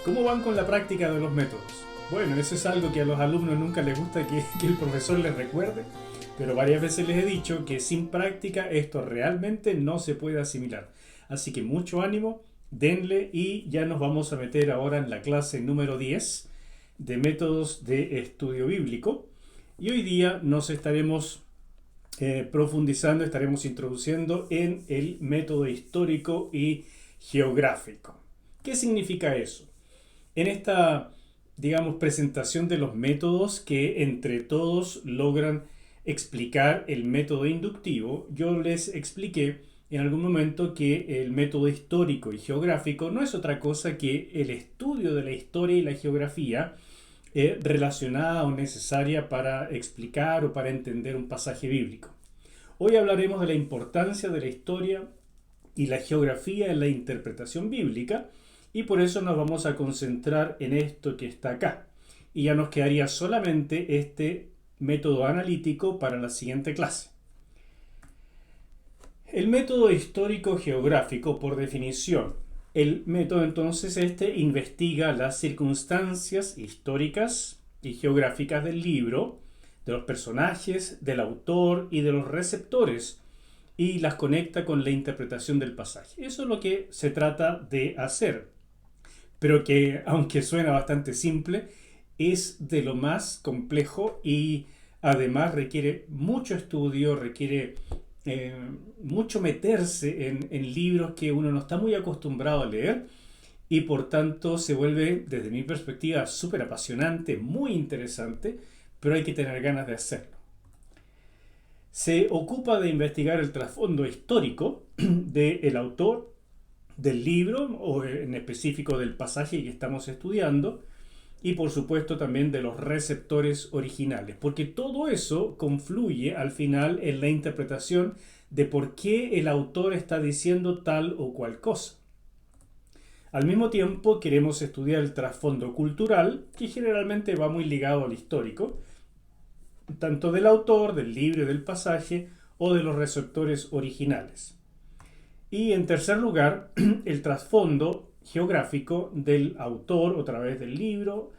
¿Cómo van con la práctica de los métodos? Bueno, eso es algo que a los alumnos nunca les gusta que el profesor les recuerde, pero varias veces les he dicho que sin práctica esto realmente no se puede asimilar. Así que mucho ánimo, denle y ya nos vamos a meter ahora en la clase número 10 de métodos de estudio bíblico. Y hoy día nos estaremos profundizando, estaremos introduciendo en el método histórico y geográfico. ¿Qué significa eso? En esta, digamos, presentación de los métodos que entre todos logran explicar el método inductivo, yo les expliqué en algún momento que el método histórico y geográfico no es otra cosa que el estudio de la historia y la geografía relacionada o necesaria para explicar o para entender un pasaje bíblico. Hoy hablaremos de la importancia de la historia y la geografía en la interpretación bíblica y por eso nos vamos a concentrar en esto que está acá. Y ya nos quedaría solamente este método analítico para la siguiente clase. El método histórico-geográfico, por definición, el método entonces investiga las circunstancias históricas y geográficas del libro, de los personajes, del autor y de los receptores, y las conecta con la interpretación del pasaje. Eso es lo que se trata de hacer, pero que, aunque suena bastante simple, es de lo más complejo y además requiere mucho estudio, requiere mucho meterse en libros que uno no está muy acostumbrado a leer y por tanto se vuelve, desde mi perspectiva, súper apasionante, muy interesante, pero hay que tener ganas de hacerlo. Se ocupa de investigar el trasfondo histórico del autor, del libro o en específico del pasaje que estamos estudiando y por supuesto también de los receptores originales, porque todo eso confluye al final en la interpretación de por qué el autor está diciendo tal o cual cosa. Al mismo tiempo queremos estudiar el trasfondo cultural, que generalmente va muy ligado al histórico, tanto del autor, del libro y del pasaje o de los receptores originales. Y en tercer lugar, el trasfondo geográfico del autor a través del libro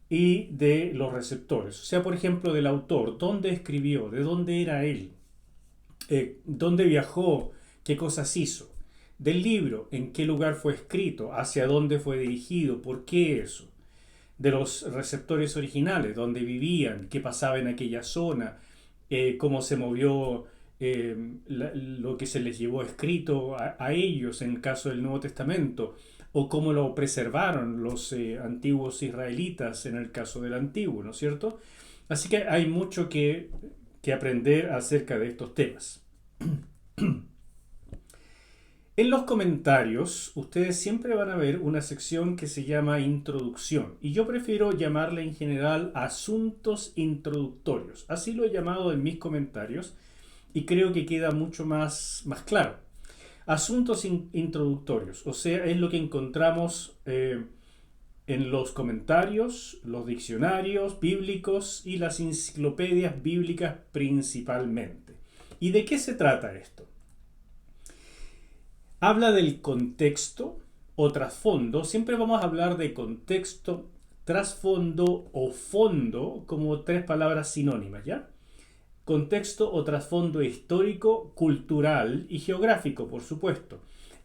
y de los receptores. O sea, por ejemplo, del autor, dónde escribió, de dónde era él, dónde viajó, qué cosas hizo. Del libro, en qué lugar fue escrito, hacia dónde fue dirigido, por qué eso. De los receptores originales, dónde vivían, qué pasaba en aquella zona, cómo se movió lo que se les llevó escrito a ellos en el caso del Nuevo Testamento, o cómo lo preservaron los antiguos israelitas en el caso del Antiguo, ¿no es cierto? Así que hay mucho que aprender acerca de estos temas. En los comentarios, ustedes siempre van a ver una sección que se llama Introducción, y yo prefiero llamarle en general Asuntos Introductorios. Así lo he llamado en mis comentarios, y creo que queda mucho más claro. Asuntos introductorios, o sea, es lo que encontramos en los comentarios, los diccionarios bíblicos y las enciclopedias bíblicas principalmente. ¿Y de qué se trata esto? Habla del contexto o trasfondo. Siempre vamos a hablar de contexto, trasfondo o fondo como tres palabras sinónimas, ¿ya? Contexto o trasfondo histórico, cultural y geográfico, por supuesto.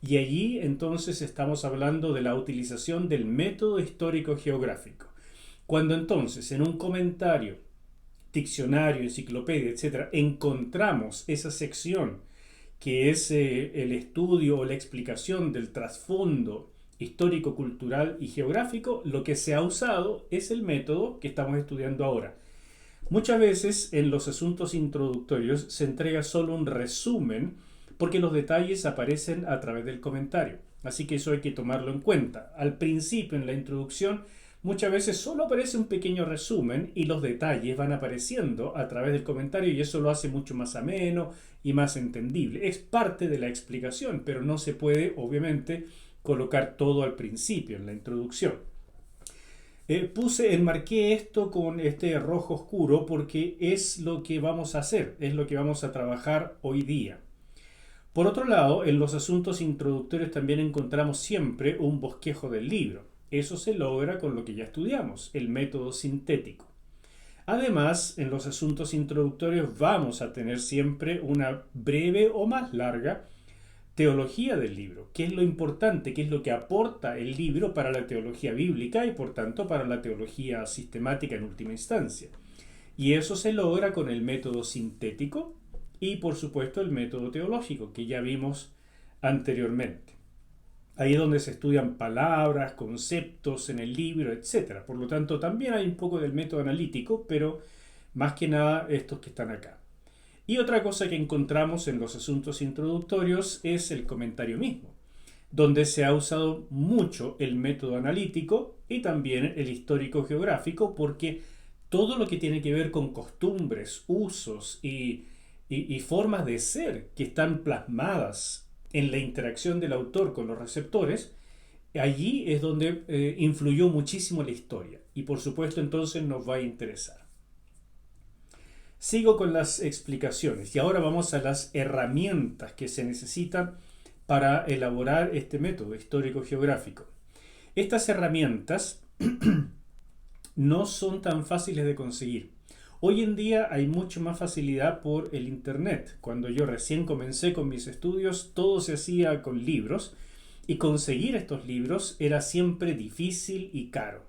Y allí entonces estamos hablando de la utilización del método histórico geográfico. Cuando entonces en un comentario, diccionario, enciclopedia, etc., encontramos esa sección que es el estudio o la explicación del trasfondo histórico, cultural y geográfico, lo que se ha usado es el método que estamos estudiando ahora. Muchas veces en los asuntos introductorios se entrega solo un resumen porque los detalles aparecen a través del comentario. Así que eso hay que tomarlo en cuenta. Al principio, en la introducción, muchas veces solo aparece un pequeño resumen y los detalles van apareciendo a través del comentario y eso lo hace mucho más ameno y más entendible. Es parte de la explicación, pero no se puede, obviamente, colocar todo al principio, en la introducción. Enmarqué esto con este rojo oscuro porque es lo que vamos a hacer, es lo que vamos a trabajar hoy día. Por otro lado, en los asuntos introductorios también encontramos siempre un bosquejo del libro. Eso se logra con lo que ya estudiamos, el método sintético. Además, en los asuntos introductorios vamos a tener siempre una breve o más larga teología del libro, qué es lo importante, qué es lo que aporta el libro para la teología bíblica y por tanto para la teología sistemática en última instancia. Y eso se logra con el método sintético y por supuesto el método teológico que ya vimos anteriormente. Ahí es donde se estudian palabras, conceptos en el libro, etc. Por lo tanto, también hay un poco del método analítico, pero más que nada estos que están acá. Y otra cosa que encontramos en los asuntos introductorios es el comentario mismo, donde se ha usado mucho el método analítico y también el histórico geográfico, porque todo lo que tiene que ver con costumbres, usos y formas de ser que están plasmadas en la interacción del autor con los receptores, allí es donde influyó muchísimo la historia y por supuesto entonces nos va a interesar. Sigo con las explicaciones y ahora vamos a las herramientas que se necesitan para elaborar este método histórico-geográfico. Estas herramientas no son tan fáciles de conseguir. Hoy en día hay mucho más facilidad por el internet. Cuando yo recién comencé con mis estudios, todo se hacía con libros y conseguir estos libros era siempre difícil y caro.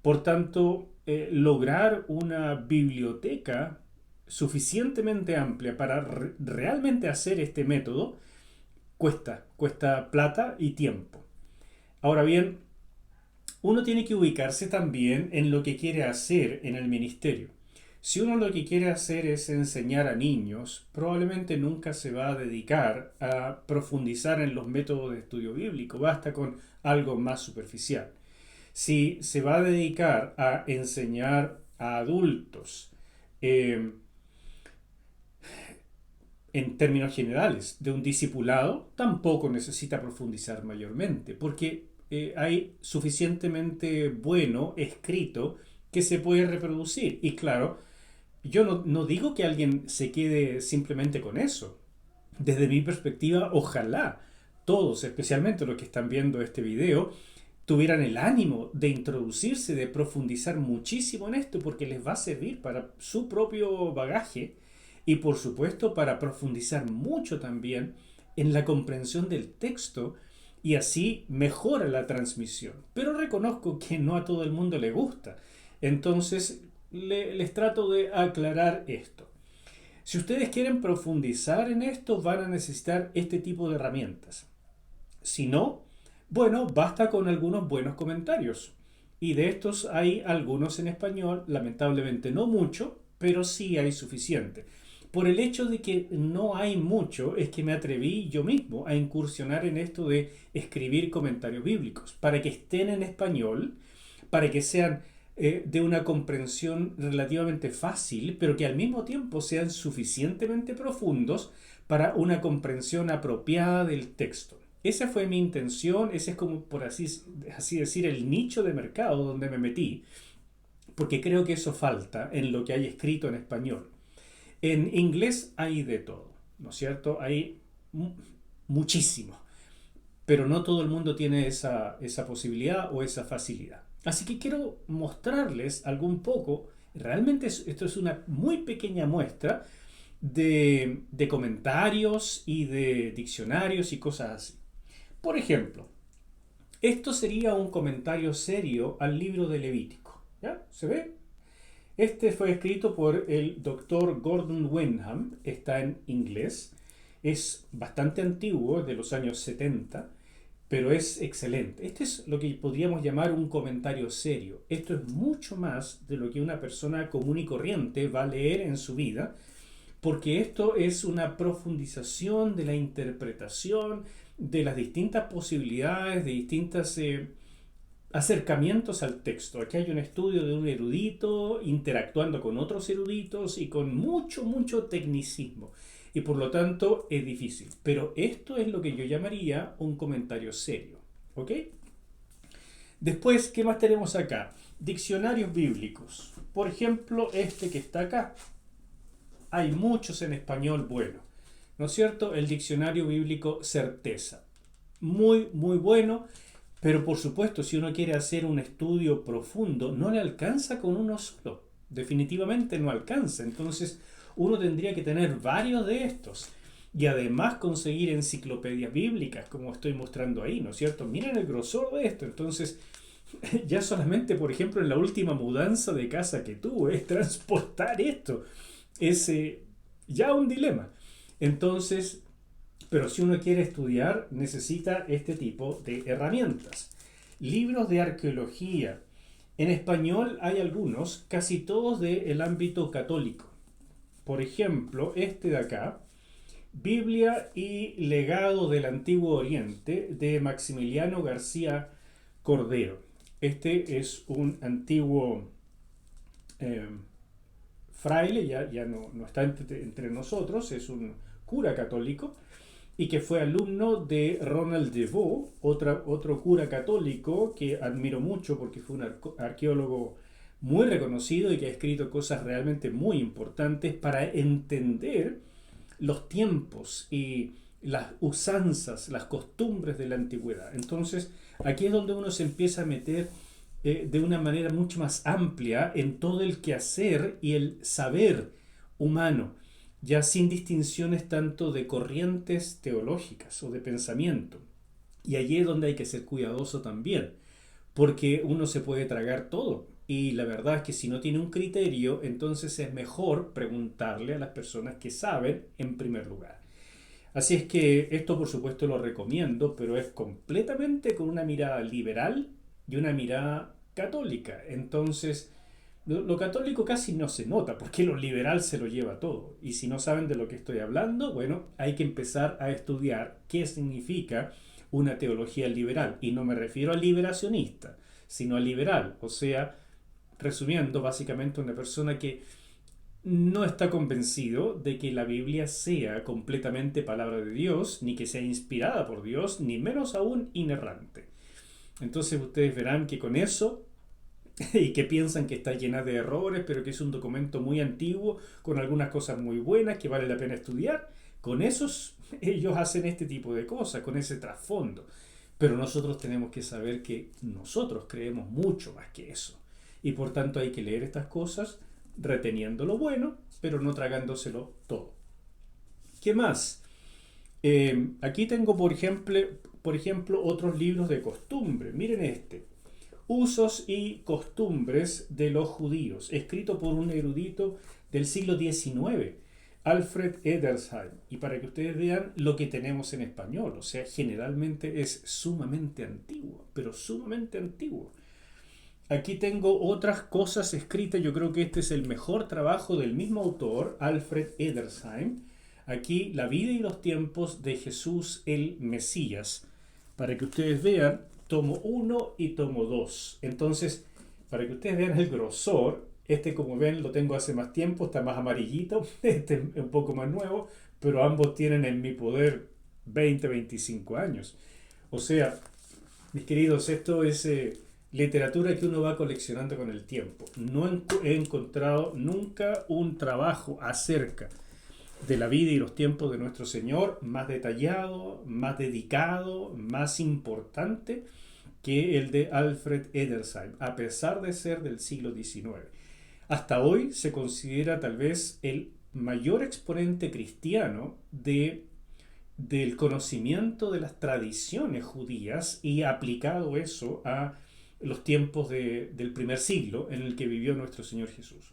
Por tanto, lograr una biblioteca suficientemente amplia para realmente hacer este método cuesta plata y tiempo. Ahora bien, uno tiene que ubicarse también en lo que quiere hacer en el ministerio. Si uno lo que quiere hacer es enseñar a niños, probablemente nunca se va a dedicar a profundizar en los métodos de estudio bíblico, basta con algo más superficial. Si se va a dedicar a enseñar a adultos, en términos generales, de un discipulado, tampoco necesita profundizar mayormente, porque hay suficientemente bueno escrito que se puede reproducir. Y claro, yo no digo que alguien se quede simplemente con eso. Desde mi perspectiva, ojalá todos, especialmente los que están viendo este video, tuvieran el ánimo de introducirse, de profundizar muchísimo en esto, porque les va a servir para su propio bagaje y por supuesto para profundizar mucho también en la comprensión del texto y así mejora la transmisión. Pero reconozco que no a todo el mundo le gusta. Entonces les trato de aclarar esto. Si ustedes quieren profundizar en esto, van a necesitar este tipo de herramientas. Si no, bueno, basta con algunos buenos comentarios. Y de estos hay algunos en español, lamentablemente no mucho, pero sí hay suficiente. Por el hecho de que no hay mucho, es que me atreví yo mismo a incursionar en esto de escribir comentarios bíblicos, para que estén en español, para que sean de una comprensión relativamente fácil, pero que al mismo tiempo sean suficientemente profundos para una comprensión apropiada del texto. Esa fue mi intención, ese es como por así decir el nicho de mercado donde me metí, porque creo que eso falta en lo que hay escrito en español. En inglés hay de todo, ¿no es cierto? Hay muchísimo, pero no todo el mundo tiene esa posibilidad o esa facilidad. Así que quiero mostrarles algún poco, realmente esto es una muy pequeña muestra de comentarios y de diccionarios y cosas así. Por ejemplo, esto sería un comentario serio al libro de Levítico. ¿Ya? ¿Se ve? Este fue escrito por el doctor Gordon Wenham, está en inglés, es bastante antiguo, de los años 70, pero es excelente. Este es lo que podríamos llamar un comentario serio. Esto es mucho más de lo que una persona común y corriente va a leer en su vida, porque esto es una profundización de la interpretación, de las distintas posibilidades, de distintas acercamientos al texto. Aquí hay un estudio de un erudito interactuando con otros eruditos y con mucho tecnicismo. Y por lo tanto es difícil. Pero esto es lo que yo llamaría un comentario serio. ¿Ok? Después, ¿qué más tenemos acá? Diccionarios bíblicos. Por ejemplo, este que está acá. Hay muchos en español bueno. ¿No es cierto? El diccionario bíblico Certeza. Muy bueno. Pero por supuesto, si uno quiere hacer un estudio profundo, no le alcanza con uno solo. Definitivamente no alcanza. Entonces, uno tendría que tener varios de estos. Y además conseguir enciclopedias bíblicas, como estoy mostrando ahí, ¿no es cierto? Miren el grosor de esto. Entonces, ya solamente, por ejemplo, en la última mudanza de casa que tuve, transportar esto es ya un dilema. Entonces, pero si uno quiere estudiar, necesita este tipo de herramientas. Libros de arqueología. En español hay algunos, casi todos del ámbito católico. Por ejemplo, este de acá, Biblia y legado del Antiguo Oriente, de Maximiliano García Cordero. Este es un antiguo eh, fraile, ya no está entre nosotros, es un cura católico, y que fue alumno de Ronald DeVoe, otro cura católico que admiro mucho porque fue un arqueólogo muy reconocido y que ha escrito cosas realmente muy importantes para entender los tiempos y las usanzas, las costumbres de la antigüedad. Entonces, aquí es donde uno se empieza a meter de una manera mucho más amplia en todo el quehacer y el saber humano, ya sin distinciones tanto de corrientes teológicas o de pensamiento. Y allí es donde hay que ser cuidadoso también, porque uno se puede tragar todo. Y la verdad es que si no tiene un criterio, entonces es mejor preguntarle a las personas que saben en primer lugar. Así es que esto por supuesto lo recomiendo, pero es completamente con una mirada liberal y una mirada católica. Entonces, lo católico casi no se nota, porque lo liberal se lo lleva todo. Y si no saben de lo que estoy hablando, bueno, hay que empezar a estudiar qué significa una teología liberal. Y no me refiero a liberacionista, sino a liberal. O sea, resumiendo, básicamente una persona que no está convencido de que la Biblia sea completamente palabra de Dios, ni que sea inspirada por Dios, ni menos aún inerrante. Entonces ustedes verán que con eso, y que piensan que está llena de errores, pero que es un documento muy antiguo, con algunas cosas muy buenas que vale la pena estudiar, con esos ellos hacen este tipo de cosas, con ese trasfondo. Pero nosotros tenemos que saber que nosotros creemos mucho más que eso. Y por tanto hay que leer estas cosas reteniendo lo bueno, pero no tragándoselo todo. ¿Qué más? Aquí tengo, por ejemplo, otros libros de costumbre. Miren este. Usos y costumbres de los judíos, escrito por un erudito del siglo XIX, Alfred Edersheim. Y para que ustedes vean lo que tenemos en español, o sea, generalmente es sumamente antiguo, pero sumamente antiguo. Aquí tengo otras cosas escritas. Yo creo que este es el mejor trabajo del mismo autor, Alfred Edersheim. Aquí la vida y los tiempos de Jesús el Mesías. Para que ustedes vean, tomo 1 y tomo 2. Entonces, para que ustedes vean el grosor, este como ven lo tengo hace más tiempo, está más amarillito, este es un poco más nuevo, pero ambos tienen en mi poder 20, 25 años. O sea, mis queridos, esto es literatura que uno va coleccionando con el tiempo. No he encontrado nunca un trabajo acerca de la vida y los tiempos de nuestro Señor más detallado, más dedicado, más importante que el de Alfred Edersheim, a pesar de ser del siglo XIX. Hasta hoy se considera tal vez el mayor exponente cristiano del conocimiento de las tradiciones judías y aplicado eso a los tiempos del primer siglo en el que vivió nuestro Señor Jesús.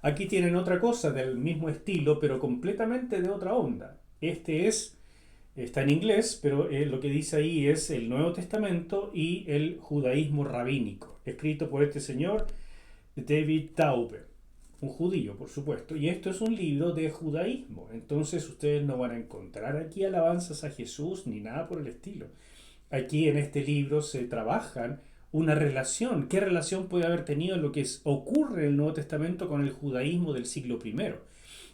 Aquí tienen otra cosa del mismo estilo, pero completamente de otra onda. Está en inglés, pero lo que dice ahí es el Nuevo Testamento y el judaísmo rabínico, escrito por este señor David Taube, un judío, por supuesto. Y esto es un libro de judaísmo. Entonces ustedes no van a encontrar aquí alabanzas a Jesús ni nada por el estilo. Aquí en este libro se trabajan una relación. ¿Qué relación puede haber tenido lo que ocurre en el Nuevo Testamento con el judaísmo del siglo primero?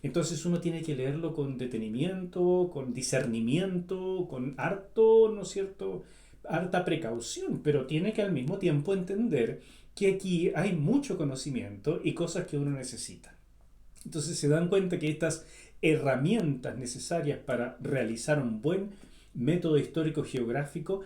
Entonces uno tiene que leerlo con detenimiento, con discernimiento, con harto, ¿no es cierto?, harta precaución, pero tiene que al mismo tiempo entender que aquí hay mucho conocimiento y cosas que uno necesita. Entonces se dan cuenta que estas herramientas necesarias para realizar un buen método histórico geográfico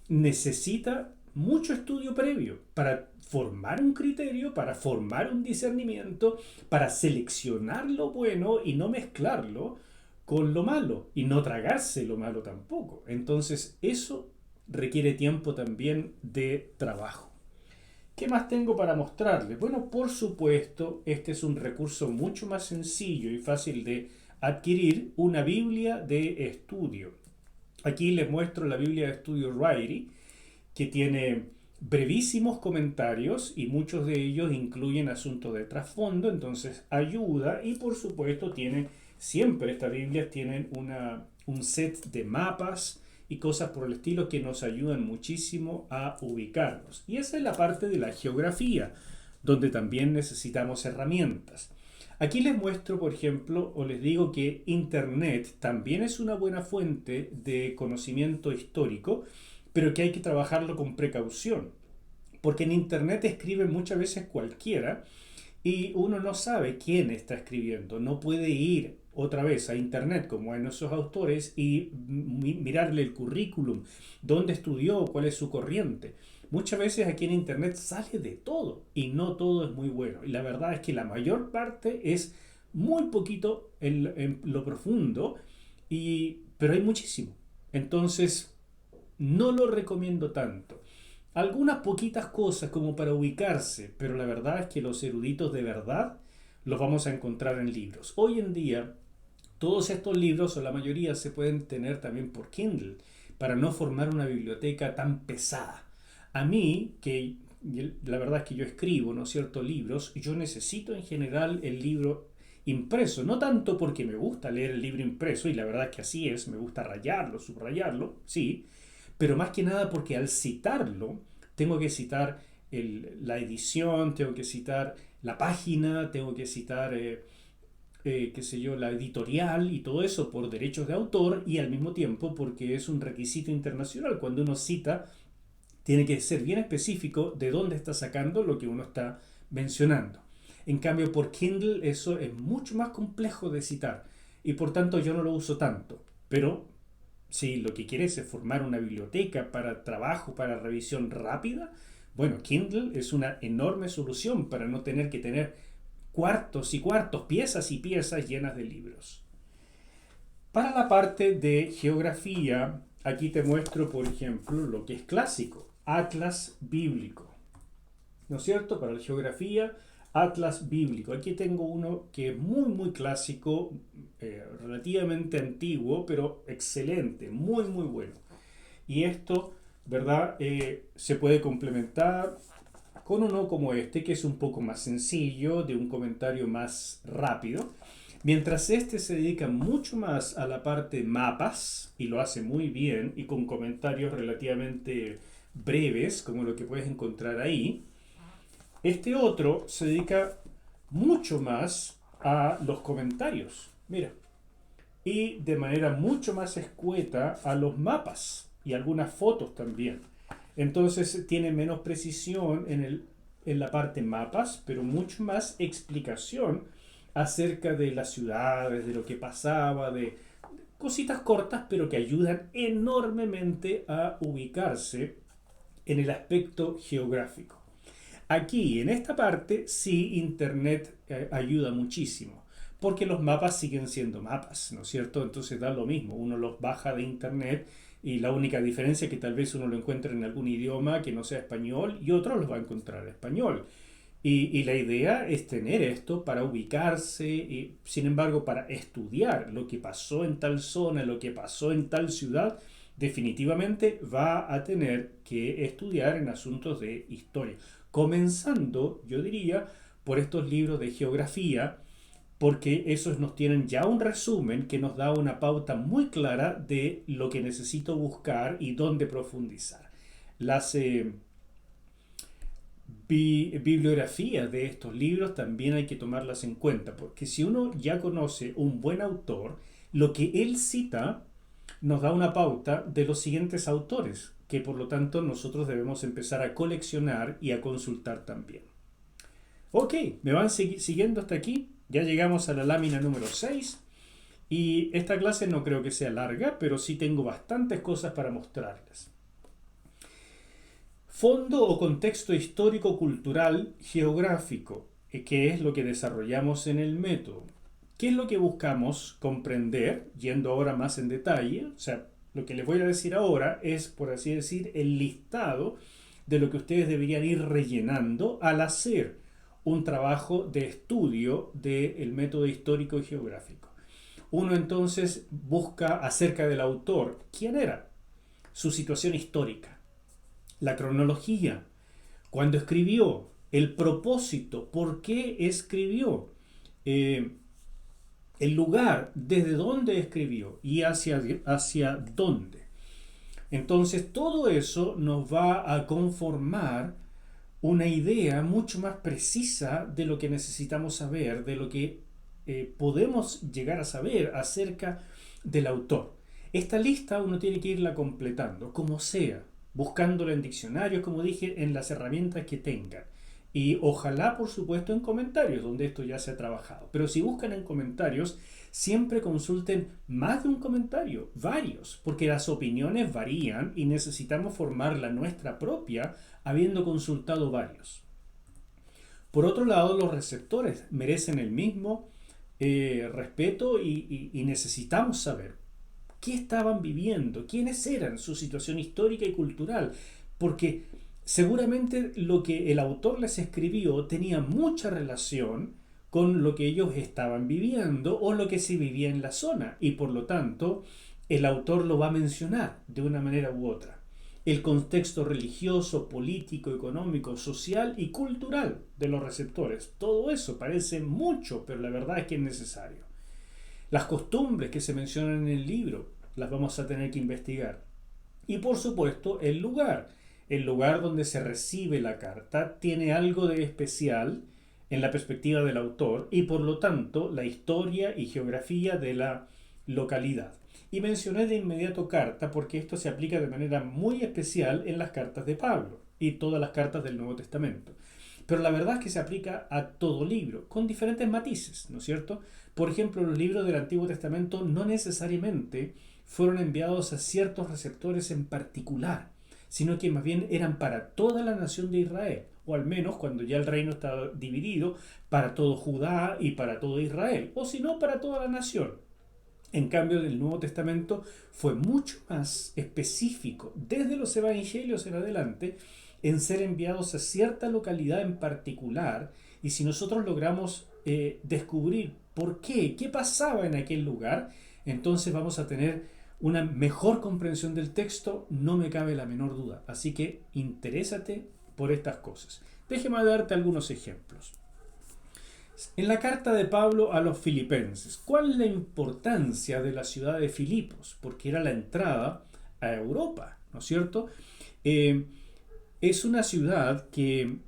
necesita mucho estudio previo para formar un criterio, para formar un discernimiento, para seleccionar lo bueno y no mezclarlo con lo malo y no tragarse lo malo tampoco. Entonces eso requiere tiempo también de trabajo. ¿Qué más tengo para mostrarles? Bueno, por supuesto, este es un recurso mucho más sencillo y fácil de adquirir, una Biblia de estudio. Aquí les muestro la Biblia de estudio Ryrie, que tiene brevísimos comentarios y muchos de ellos incluyen asuntos de trasfondo, entonces ayuda y por supuesto tiene, siempre estas Biblias tienen un set de mapas y cosas por el estilo que nos ayudan muchísimo a ubicarnos. Y esa es la parte de la geografía, donde también necesitamos herramientas. Aquí les muestro, por ejemplo, o les digo que Internet también es una buena fuente de conocimiento histórico, pero que hay que trabajarlo con precaución, porque en Internet escribe muchas veces cualquiera y uno no sabe quién está escribiendo, no puede ir otra vez a Internet como en esos autores y mirarle el currículum, dónde estudió, cuál es su corriente. Muchas veces aquí en Internet sale de todo y no todo es muy bueno. Y la verdad es que la mayor parte es muy poquito en lo profundo, pero hay muchísimo. Entonces, no lo recomiendo tanto. Algunas poquitas cosas como para ubicarse, pero la verdad es que los eruditos de verdad los vamos a encontrar en libros. Hoy en día, todos estos libros, o la mayoría, se pueden tener también por Kindle, para no formar una biblioteca tan pesada. A mí, que la verdad es que yo escribo, ¿no es cierto?, libros, yo necesito en general el libro impreso, no tanto porque me gusta leer el libro impreso, y la verdad es que así es, me gusta rayarlo, subrayarlo, sí, pero más que nada porque al citarlo, tengo que citar la edición, tengo que citar la página, tengo que citar, qué sé yo, la editorial y todo eso por derechos de autor y al mismo tiempo porque es un requisito internacional. Cuando uno cita, tiene que ser bien específico de dónde está sacando lo que uno está mencionando. En cambio, por Kindle eso es mucho más complejo de citar y por tanto yo no lo uso tanto. Pero si lo que quieres es formar una biblioteca para trabajo, para revisión rápida, bueno, Kindle es una enorme solución para no tener que tener cuartos y cuartos, piezas y piezas llenas de libros. Para la parte de geografía, aquí te muestro, por ejemplo, lo que es clásico, Atlas Bíblico. ¿No es cierto? Para la geografía, Atlas Bíblico. Aquí tengo uno que es muy clásico, relativamente antiguo, pero excelente, muy bueno. Y esto, ¿verdad? Se puede complementar con uno como este, que es un poco más sencillo, de un comentario más rápido. Mientras este se dedica mucho más a la parte mapas, y lo hace muy bien, y con comentarios relativamente breves, como lo que puedes encontrar ahí, este otro se dedica mucho más a los comentarios, mira, y de manera mucho más escueta a los mapas y algunas fotos también. Entonces tiene menos precisión en la parte mapas, pero mucho más explicación acerca de las ciudades, de lo que pasaba, de cositas cortas, pero que ayudan enormemente a ubicarse en el aspecto geográfico. Aquí, en esta parte, sí Internet ayuda muchísimo, porque los mapas siguen siendo mapas, ¿no es cierto? Entonces da lo mismo, uno los baja de Internet y la única diferencia es que tal vez uno lo encuentre en algún idioma que no sea español y otro los va a encontrar en español. Y la idea es tener esto para ubicarse, y, sin embargo, para estudiar lo que pasó en tal zona, lo que pasó en tal ciudad, definitivamente va a tener que estudiar en asuntos de historia. Comenzando, yo diría, por estos libros de geografía, porque esos nos tienen ya un resumen que nos da una pauta muy clara de lo que necesito buscar y dónde profundizar. Las bibliografías de estos libros también hay que tomarlas en cuenta, porque si uno ya conoce un buen autor, lo que él cita nos da una pauta de los siguientes autores, que por lo tanto nosotros debemos empezar a coleccionar y a consultar también. Ok, ¿me van siguiendo hasta aquí? Ya llegamos a la lámina número 6 y esta clase no creo que sea larga, pero sí tengo bastantes cosas para mostrarles. Fondo o contexto histórico, cultural, geográfico, que es lo que desarrollamos en el método. ¿Qué es lo que buscamos comprender? Yendo ahora más en detalle, o sea, lo que les voy a decir ahora es, por así decir, el listado de lo que ustedes deberían ir rellenando al hacer un trabajo de estudio del método histórico y geográfico. Uno entonces busca acerca del autor, quién era, su situación histórica, la cronología, cuándo escribió, el propósito, por qué escribió, eh, el lugar, desde dónde escribió y hacia dónde. Entonces todo eso nos va a conformar una idea mucho más precisa de lo que necesitamos saber, de lo que podemos llegar a saber acerca del autor. Esta lista uno tiene que irla completando, como sea, buscándola en diccionarios, como dije, en las herramientas que tengan. Y ojalá, por supuesto, en comentarios, donde esto ya se ha trabajado. Pero si buscan en comentarios, siempre consulten más de un comentario, varios, porque las opiniones varían y necesitamos formar la nuestra propia habiendo consultado varios. Por otro lado, los receptores merecen el mismo respeto y necesitamos saber qué estaban viviendo, quiénes eran, su situación histórica y cultural, porque seguramente lo que el autor les escribió tenía mucha relación con lo que ellos estaban viviendo o lo que se vivía en la zona, y por lo tanto el autor lo va a mencionar de una manera u otra. El contexto religioso, político, económico, social y cultural de los receptores. Todo eso parece mucho, pero la verdad es que es necesario. Las costumbres que se mencionan en el libro las vamos a tener que investigar. Y por supuesto, el lugar. El lugar donde se recibe la carta tiene algo de especial en la perspectiva del autor y por lo tanto la historia y geografía de la localidad. Y mencioné de inmediato carta porque esto se aplica de manera muy especial en las cartas de Pablo y todas las cartas del Nuevo Testamento. Pero la verdad es que se aplica a todo libro, con diferentes matices, ¿no es cierto? Por ejemplo, los libros del Antiguo Testamento no necesariamente fueron enviados a ciertos receptores en particular, sino que más bien eran para toda la nación de Israel, o al menos cuando ya el reino estaba dividido, para todo Judá y para todo Israel, o si no, para toda la nación. En cambio, el Nuevo Testamento fue mucho más específico, desde los evangelios en adelante, en ser enviados a cierta localidad en particular, y si nosotros logramos descubrir por qué pasaba en aquel lugar, entonces vamos a tener una mejor comprensión del texto, no me cabe la menor duda. Así que interésate por estas cosas. Déjame darte algunos ejemplos. En la carta de Pablo a los filipenses, ¿cuál es la importancia de la ciudad de Filipos? Porque era la entrada a Europa, ¿no es cierto? Es una ciudad que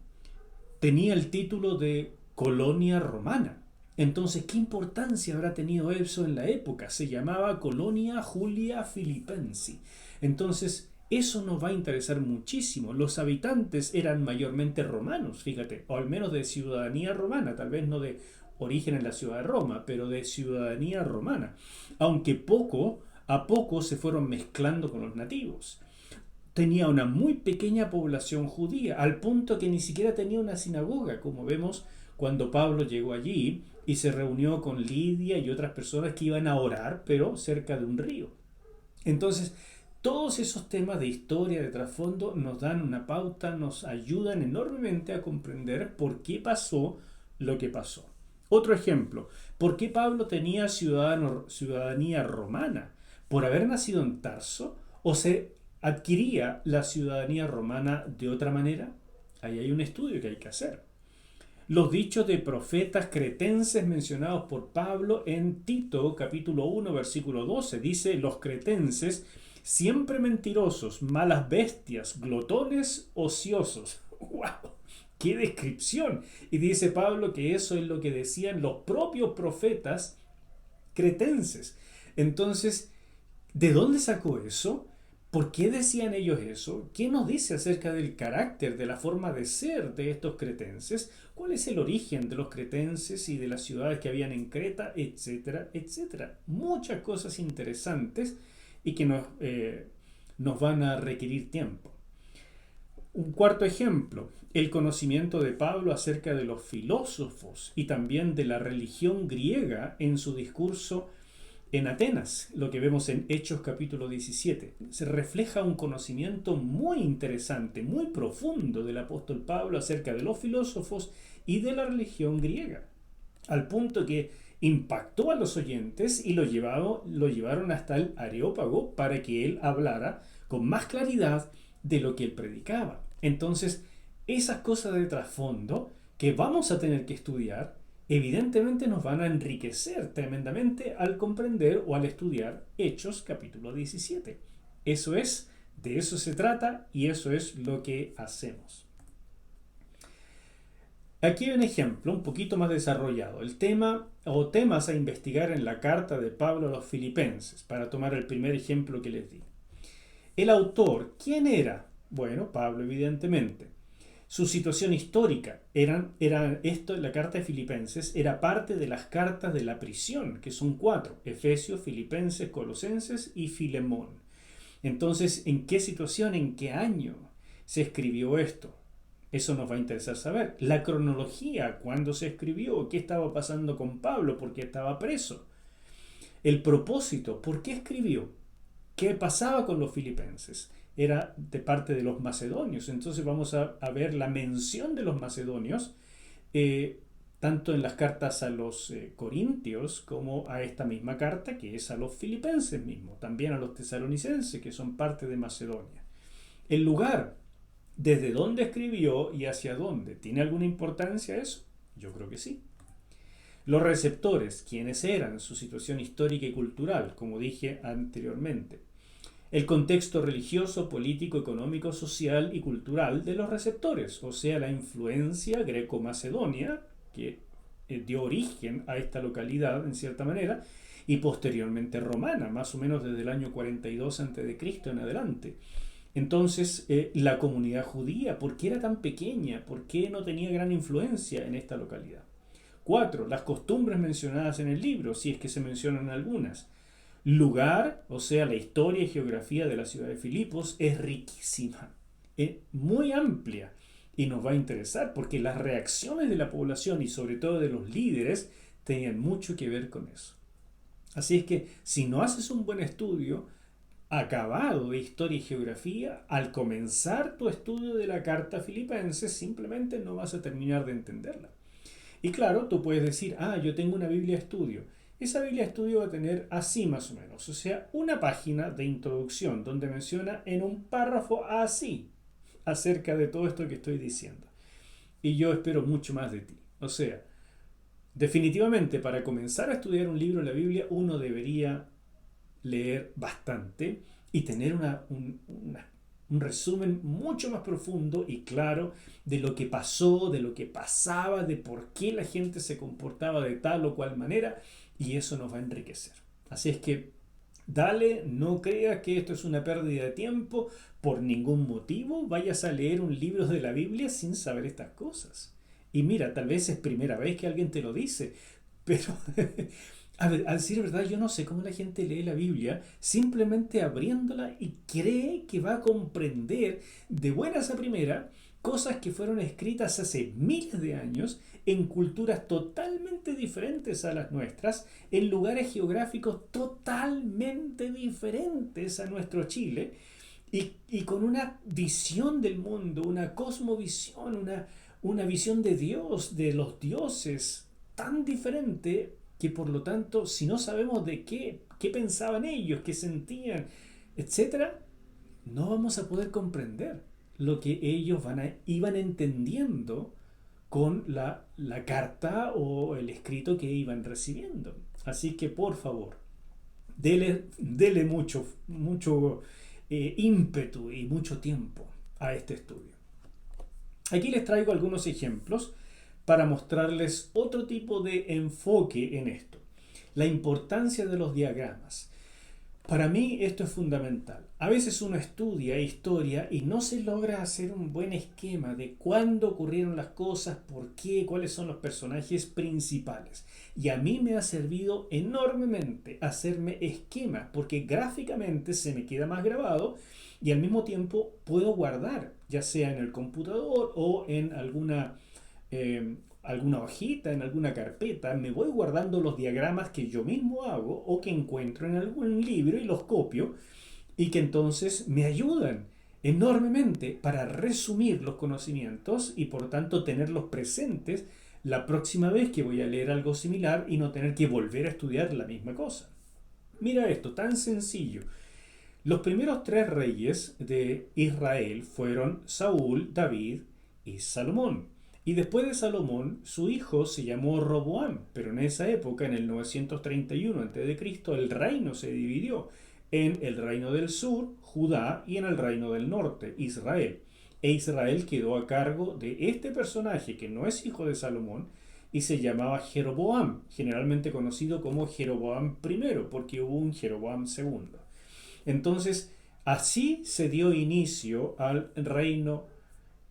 tenía el título de colonia romana. Entonces, ¿qué importancia habrá tenido eso en la época? Se llamaba Colonia Julia Filipensi. Entonces, eso nos va a interesar muchísimo. Los habitantes eran mayormente romanos, fíjate, o al menos de ciudadanía romana, tal vez no de origen en la ciudad de Roma, pero de ciudadanía romana. Aunque poco a poco se fueron mezclando con los nativos. Tenía una muy pequeña población judía, al punto que ni siquiera tenía una sinagoga, como vemos cuando Pablo llegó allí y se reunió con Lidia y otras personas que iban a orar, pero cerca de un río. Entonces, todos esos temas de historia, de trasfondo, nos dan una pauta, nos ayudan enormemente a comprender por qué pasó lo que pasó. Otro ejemplo, ¿por qué Pablo tenía ciudadanía romana? ¿Por haber nacido en Tarso? ¿O se adquiría la ciudadanía romana de otra manera? Ahí hay un estudio que hay que hacer. Los dichos de profetas cretenses mencionados por Pablo en Tito capítulo 1 versículo 12 dice: los cretenses siempre mentirosos, malas bestias, glotones, ociosos. ¡Wow! ¡Qué descripción! Y dice Pablo que eso es lo que decían los propios profetas cretenses. Entonces, ¿de dónde sacó eso? ¿Por qué decían ellos eso? ¿Qué nos dice acerca del carácter, de la forma de ser de estos cretenses? ¿Cuál es el origen de los cretenses y de las ciudades que habían en Creta, etcétera, etcétera? Muchas cosas interesantes y que nos van a requerir tiempo. Un cuarto ejemplo, el conocimiento de Pablo acerca de los filósofos y también de la religión griega en su discurso en Atenas, lo que vemos en Hechos capítulo 17. Se refleja un conocimiento muy interesante, muy profundo del apóstol Pablo acerca de los filósofos y de la religión griega, al punto que impactó a los oyentes y lo llevaron hasta el Areópago para que él hablara con más claridad de lo que él predicaba. Entonces, esas cosas de trasfondo que vamos a tener que estudiar, evidentemente nos van a enriquecer tremendamente al comprender o al estudiar Hechos capítulo 17. Eso es, de eso se trata y eso es lo que hacemos. Aquí hay un ejemplo un poquito más desarrollado, el tema o temas a investigar en la carta de Pablo a los Filipenses, para tomar el primer ejemplo que les di. El autor, ¿quién era? Bueno, Pablo, evidentemente. Su situación histórica, la carta de Filipenses era parte de las cartas de la prisión, que son 4, Efesios, Filipenses, Colosenses y Filemón. Entonces, ¿en qué situación, en qué año se escribió esto? Eso nos va a interesar saber. La cronología, cuándo se escribió, qué estaba pasando con Pablo, por qué estaba preso. El propósito, ¿por qué escribió? ¿Qué pasaba con los filipenses? Era de parte de los macedonios. Entonces vamos a ver la mención de los macedonios, tanto en las cartas a los corintios como a esta misma carta que es a los filipenses mismos, también a los tesalonicenses que son parte de Macedonia. El lugar, desde dónde escribió y hacia dónde, ¿tiene alguna importancia eso? Yo creo que sí. Los receptores, ¿quiénes eran? Su situación histórica y cultural, como dije anteriormente. El contexto religioso, político, económico, social y cultural de los receptores, o sea, la influencia greco-macedonia que dio origen a esta localidad en cierta manera, y posteriormente romana, más o menos desde el año 42 a.C. en adelante. Entonces, la comunidad judía, ¿por qué era tan pequeña? ¿Por qué no tenía gran influencia en esta localidad? 4. Las costumbres mencionadas en el libro, si es que se mencionan algunas. Lugar, o sea, la historia y geografía de la ciudad de Filipos es riquísima, es muy amplia y nos va a interesar porque las reacciones de la población y sobre todo de los líderes tenían mucho que ver con eso. Así es que si no haces un buen estudio acabado de historia y geografía, al comenzar tu estudio de la carta a Filipenses simplemente no vas a terminar de entenderla. Y claro, tú puedes decir, yo tengo una Biblia de estudio. Esa Biblia de estudio va a tener así más o menos, o sea, una página de introducción donde menciona en un párrafo así acerca de todo esto que estoy diciendo. Y yo espero mucho más de ti. O sea, definitivamente para comenzar a estudiar un libro de la Biblia uno debería leer bastante y tener un resumen mucho más profundo y claro de lo que pasó, de lo que pasaba, de por qué la gente se comportaba de tal o cual manera, y eso nos va a enriquecer. Así es que dale, no creas que esto es una pérdida de tiempo, por ningún motivo vayas a leer un libro de la Biblia sin saber estas cosas. Y mira, tal vez es primera vez que alguien te lo dice, pero a ver, al decir verdad, yo no sé cómo la gente lee la Biblia simplemente abriéndola y cree que va a comprender de buenas a primera cosas que fueron escritas hace miles de años en culturas totalmente diferentes a las nuestras, en lugares geográficos totalmente diferentes a nuestro Chile y con una visión del mundo, una cosmovisión, una visión de Dios, de los dioses tan diferente que por lo tanto, si no sabemos de qué pensaban ellos, qué sentían, etcétera, no vamos a poder comprender lo que ellos iban entendiendo con la carta o el escrito que iban recibiendo. Así que por favor, dele mucho ímpetu y mucho tiempo a este estudio. Aquí les traigo algunos ejemplos para mostrarles otro tipo de enfoque en esto. La importancia de los diagramas. Para mí esto es fundamental. A veces uno estudia historia y no se logra hacer un buen esquema de cuándo ocurrieron las cosas, por qué, cuáles son los personajes principales. Y a mí me ha servido enormemente hacerme esquemas porque gráficamente se me queda más grabado y al mismo tiempo puedo guardar, ya sea en el computador o en alguna hojita, en alguna carpeta, me voy guardando los diagramas que yo mismo hago o que encuentro en algún libro y los copio y que entonces me ayudan enormemente para resumir los conocimientos y por tanto tenerlos presentes la próxima vez que voy a leer algo similar y no tener que volver a estudiar la misma cosa. Mira esto, tan sencillo. Los primeros tres reyes de Israel fueron Saúl, David y Salomón. Y después de Salomón, su hijo se llamó Roboam, pero en esa época, en el 931 a.C., el reino se dividió en el reino del sur, Judá, y en el reino del norte, Israel. E Israel quedó a cargo de este personaje que no es hijo de Salomón y se llamaba Jeroboam, generalmente conocido como Jeroboam I, porque hubo un Jeroboam II. Entonces, así se dio inicio al reino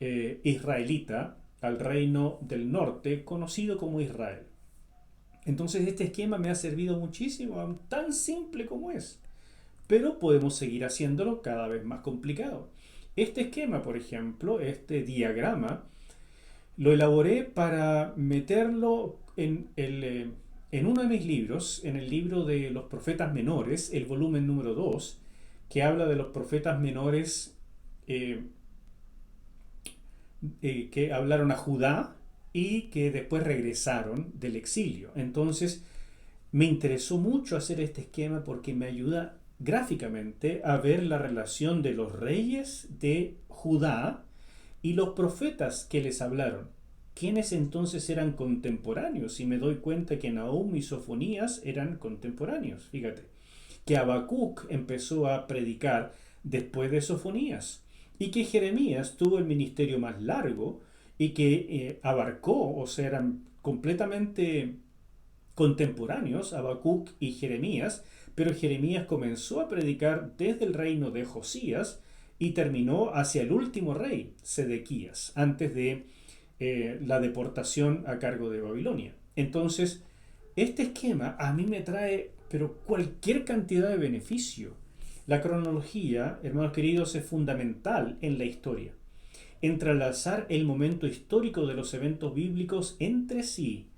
israelita, al reino del norte, conocido como Israel. Entonces, este esquema me ha servido muchísimo, tan simple como es, pero podemos seguir haciéndolo cada vez más complicado. Este esquema, por ejemplo, este diagrama, lo elaboré para meterlo en uno de mis libros, en el libro de los profetas menores, el volumen número 2, que habla de los profetas menores eh, que hablaron a Judá y que después regresaron del exilio. Entonces, me interesó mucho hacer este esquema porque me ayuda gráficamente a ver la relación de los reyes de Judá y los profetas que les hablaron. ¿Quiénes entonces eran contemporáneos? Y me doy cuenta que Nahum y Sofonías eran contemporáneos. Fíjate, que Habacuc empezó a predicar después de Sofonías y que Jeremías tuvo el ministerio más largo y que abarcó, o sea, eran completamente contemporáneos, Habacuc y Jeremías, pero Jeremías comenzó a predicar desde el reino de Josías y terminó hacia el último rey, Sedequías, antes de la deportación a cargo de Babilonia. Entonces, este esquema a mí me trae, pero cualquier cantidad de beneficio. La cronología, hermanos queridos, es fundamental en la historia. Entrelazar el momento histórico de los eventos bíblicos entre sí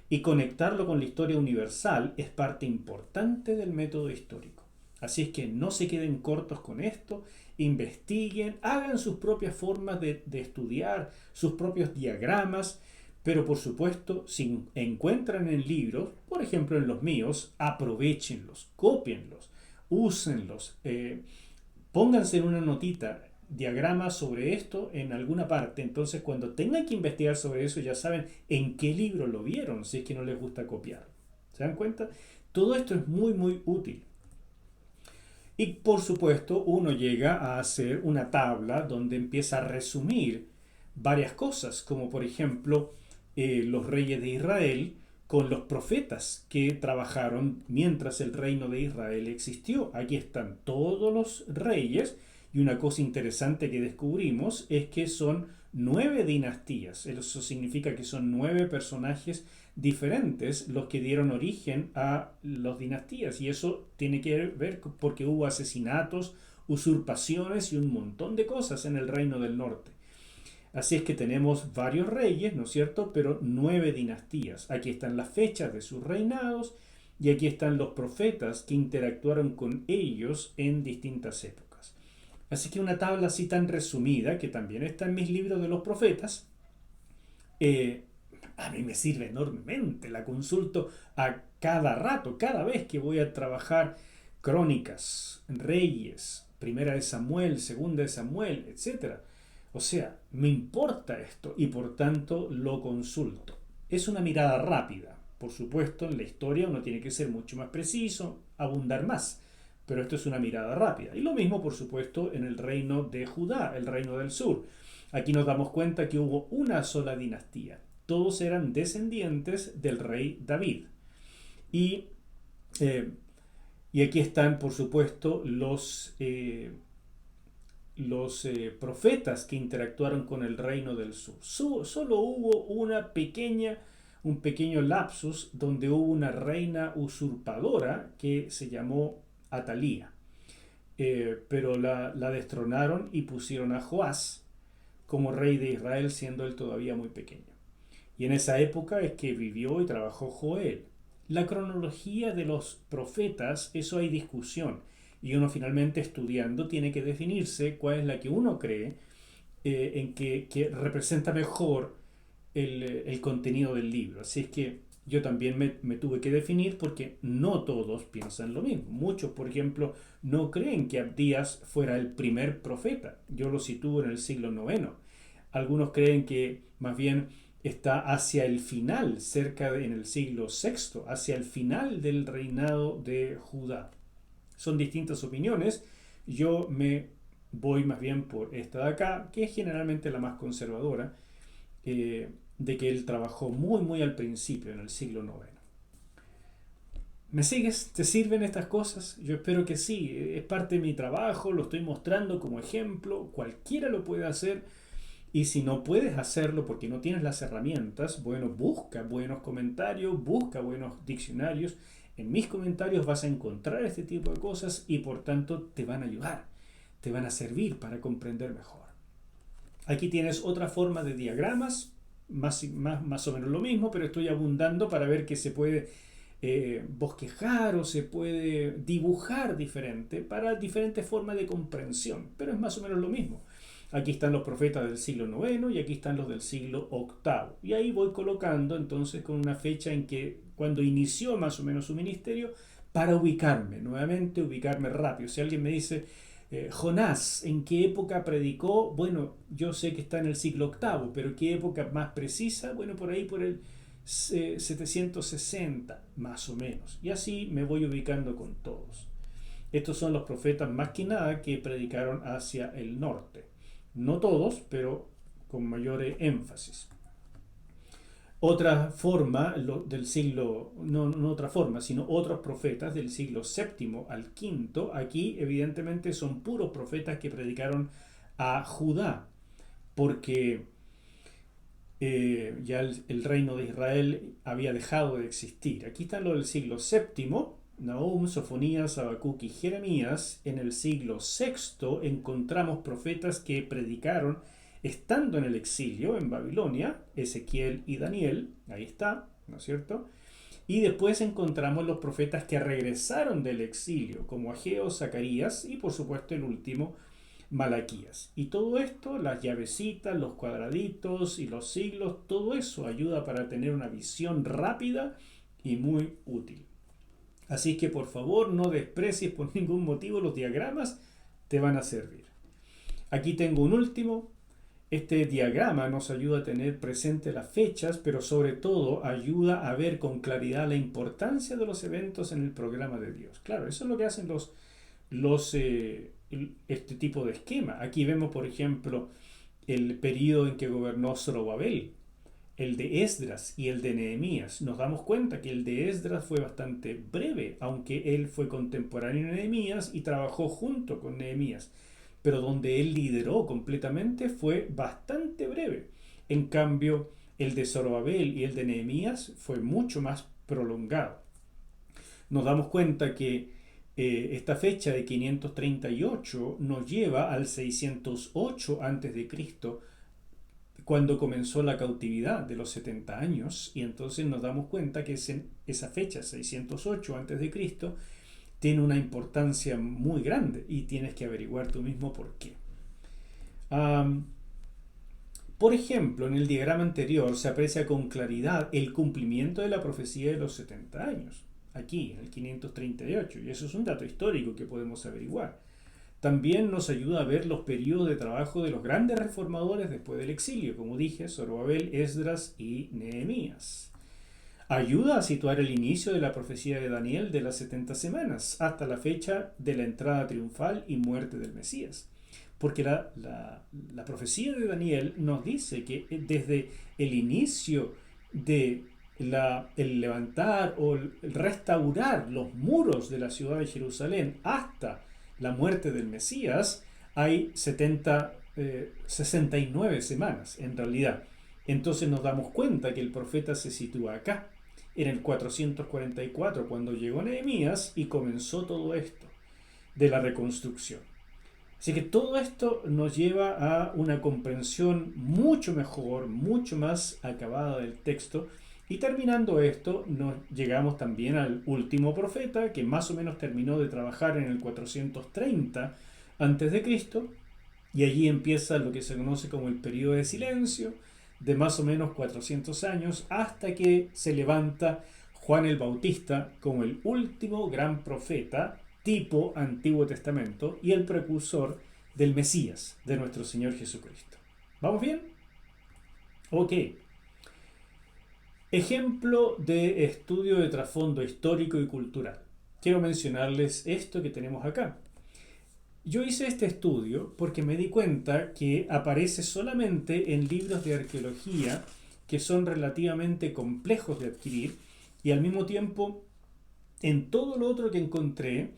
y conectarlo con la historia universal es parte importante del método histórico. Así es que no se queden cortos con esto, investiguen, hagan sus propias formas de estudiar, sus propios diagramas, pero por supuesto, si encuentran en libros, por ejemplo en los míos, aprovéchenlos, cópienlos, úsenlos, pónganse en una notita diagramas sobre esto en alguna parte. Entonces, cuando tengan que investigar sobre eso, ya saben en qué libro lo vieron, si es que no les gusta copiar. ¿Se dan cuenta? Todo esto es muy, muy útil. Y por supuesto, uno llega a hacer una tabla donde empieza a resumir varias cosas, como por ejemplo los reyes de Israel con los profetas que trabajaron mientras el reino de Israel existió. Aquí están todos los reyes y una cosa interesante que descubrimos es que son 9 dinastías. Eso significa que son 9 personajes diferentes los que dieron origen a las dinastías y eso tiene que ver porque hubo asesinatos, usurpaciones y un montón de cosas en el reino del norte. Así es que tenemos varios reyes, ¿no es cierto? Pero 9 dinastías. Aquí están las fechas de sus reinados y aquí están los profetas que interactuaron con ellos en distintas épocas. Así que una tabla así tan resumida, que también está en mis libros de los profetas, a mí me sirve enormemente. La consulto a cada rato, cada vez que voy a trabajar crónicas, reyes, primera de Samuel, segunda de Samuel, etcétera. O sea, me importa esto y por tanto lo consulto. Es una mirada rápida. Por supuesto, en la historia uno tiene que ser mucho más preciso, abundar más. Pero esto es una mirada rápida. Y lo mismo, por supuesto, en el reino de Judá, el reino del sur. Aquí nos damos cuenta que hubo una sola dinastía. Todos eran descendientes del rey David. Y, eh, y aquí están, por supuesto, los profetas que interactuaron con el reino del sur. Solo hubo un pequeño lapsus donde hubo una reina usurpadora que se llamó Atalía. pero la destronaron y pusieron a Joás como rey de Israel, siendo él todavía muy pequeño. Y en esa época es que vivió y trabajó Joel. La cronología de los profetas, eso hay discusión. Y uno finalmente estudiando tiene que definirse cuál es la que uno cree en que representa mejor el contenido del libro. Así es que yo también me tuve que definir porque no todos piensan lo mismo. Muchos, por ejemplo, no creen que Abdías fuera el primer profeta. Yo lo sitúo en el siglo noveno. Algunos creen que más bien está hacia el final, en el siglo sexto, hacia el final del reinado de Judá. Son distintas opiniones. Yo me voy más bien por esta de acá, que es generalmente la más conservadora, de que él trabajó muy muy al principio, en el siglo noveno. ¿Me sigues? ¿Te sirven estas cosas? Yo espero que sí. Es parte de mi trabajo, lo estoy mostrando como ejemplo. Cualquiera lo puede hacer. Y si no puedes hacerlo porque no tienes las herramientas, bueno, busca buenos comentarios, busca buenos diccionarios. En mis comentarios vas a encontrar este tipo de cosas y por tanto te van a ayudar, te van a servir para comprender mejor. Aquí tienes otra forma de diagramas, más o menos lo mismo, pero estoy abundando para ver que se puede bosquejar o se puede dibujar diferente para diferentes formas de comprensión, pero es más o menos lo mismo. Aquí están los profetas del siglo noveno y aquí están los del siglo octavo. Y ahí voy colocando entonces con una fecha en que cuando inició más o menos su ministerio para ubicarme, nuevamente ubicarme rápido. Si alguien me dice, Jonás, ¿en qué época predicó? Bueno, yo sé que está en el siglo octavo, pero ¿qué época más precisa? Bueno, por ahí por el 760 más o menos. Y así me voy ubicando con todos. Estos son los profetas más que nada que predicaron hacia el norte. No todos, pero con mayor énfasis. Otra forma del siglo, no otra forma, sino otros profetas del siglo séptimo al quinto, aquí evidentemente son puros profetas que predicaron a Judá, porque ya el reino de Israel había dejado de existir. Aquí están los del siglo séptimo, Nahum, Sofonías, Habacuc y Jeremías. En el siglo sexto encontramos profetas que predicaron estando en el exilio en Babilonia, Ezequiel y Daniel, ahí está, ¿no es cierto? Y después encontramos los profetas que regresaron del exilio, como Ageo, Zacarías y por supuesto el último, Malaquías. Y todo esto, las llavecitas, los cuadraditos y los siglos, todo eso ayuda para tener una visión rápida y muy útil. Así que por favor no desprecies por ningún motivo los diagramas, te van a servir. Aquí tengo un último. Este diagrama nos ayuda a tener presente las fechas, pero sobre todo ayuda a ver con claridad la importancia de los eventos en el programa de Dios. Claro, eso es lo que hacen este tipo de esquema. Aquí vemos, por ejemplo, el periodo en que gobernó Zorobabel, el de Esdras y el de Nehemías. Nos damos cuenta que el de Esdras fue bastante breve, aunque él fue contemporáneo de Nehemías y trabajó junto con Nehemías. Pero donde él lideró completamente fue bastante breve. En cambio, el de Zorobabel y el de Nehemías fue mucho más prolongado. Nos damos cuenta que esta fecha de 538 nos lleva al 608 a.C., cuando comenzó la cautividad de los 70 años, y entonces nos damos cuenta que esa fecha, 608 a.C., tiene una importancia muy grande y tienes que averiguar tú mismo por qué. Por ejemplo, en el diagrama anterior se aprecia con claridad el cumplimiento de la profecía de los 70 años, aquí en el 538, y eso es un dato histórico que podemos averiguar. También nos ayuda a ver los periodos de trabajo de los grandes reformadores después del exilio, como dije, Zorobabel, Esdras y Nehemías. Ayuda a situar el inicio de la profecía de Daniel de las 70 semanas hasta la fecha de la entrada triunfal y muerte del Mesías. Porque la profecía de Daniel nos dice que desde el inicio de el levantar o el restaurar los muros de la ciudad de Jerusalén hasta la muerte del Mesías, hay 69 semanas en realidad. Entonces nos damos cuenta que el profeta se sitúa acá, en el 444, cuando llegó Nehemías y comenzó todo esto. de la reconstrucción. Así que todo esto nos lleva a una comprensión mucho mejor, mucho más acabada del texto. Y terminando esto, nos llegamos también al último profeta, que más o menos terminó de trabajar en el 430 a.C., y allí empieza lo que se conoce como el periodo de silencio, de más o menos 400 años, hasta que se levanta Juan el Bautista como el último gran profeta tipo Antiguo Testamento y el precursor del Mesías, de nuestro Señor Jesucristo. ¿Vamos bien? Ok. Ejemplo de estudio de trasfondo histórico y cultural. Quiero mencionarles esto que tenemos acá. Yo hice este estudio porque me di cuenta que aparece solamente en libros de arqueología que son relativamente complejos de adquirir, y al mismo tiempo en todo lo otro que encontré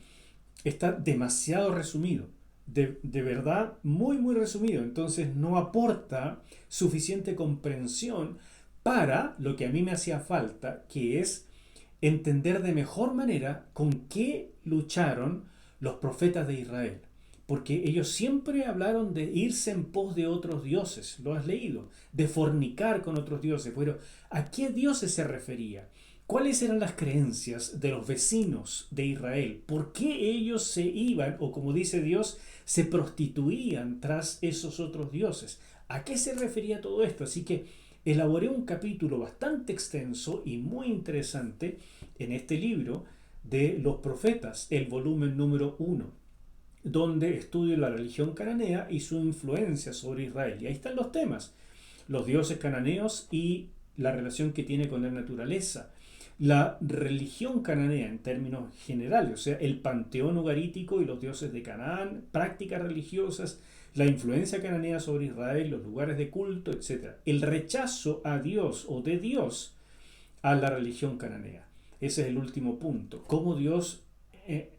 está demasiado resumido. De verdad, muy muy resumido. Entonces no aporta suficiente comprensión para lo que a mí me hacía falta, que es entender de mejor manera con qué lucharon los profetas de Israel. Porque ellos siempre hablaron de irse en pos de otros dioses, lo has leído, de fornicar con otros dioses. Pero ¿a qué dioses se refería? ¿Cuáles eran las creencias de los vecinos de Israel? ¿Por qué ellos se iban, o como dice Dios, se prostituían tras esos otros dioses? ¿A qué se refería todo esto? Así que elaboré un capítulo bastante extenso y muy interesante en este libro de los profetas, el volumen número 1, donde estudio la religión cananea y su influencia sobre Israel. Y ahí están los temas: los dioses cananeos y la relación que tiene con la naturaleza, la religión cananea en términos generales, o sea, el panteón ugarítico y los dioses de Canaán, prácticas religiosas, la influencia cananea sobre Israel, los lugares de culto, etc. El rechazo a Dios o de Dios a la religión cananea. Ese es el último punto. Cómo Dios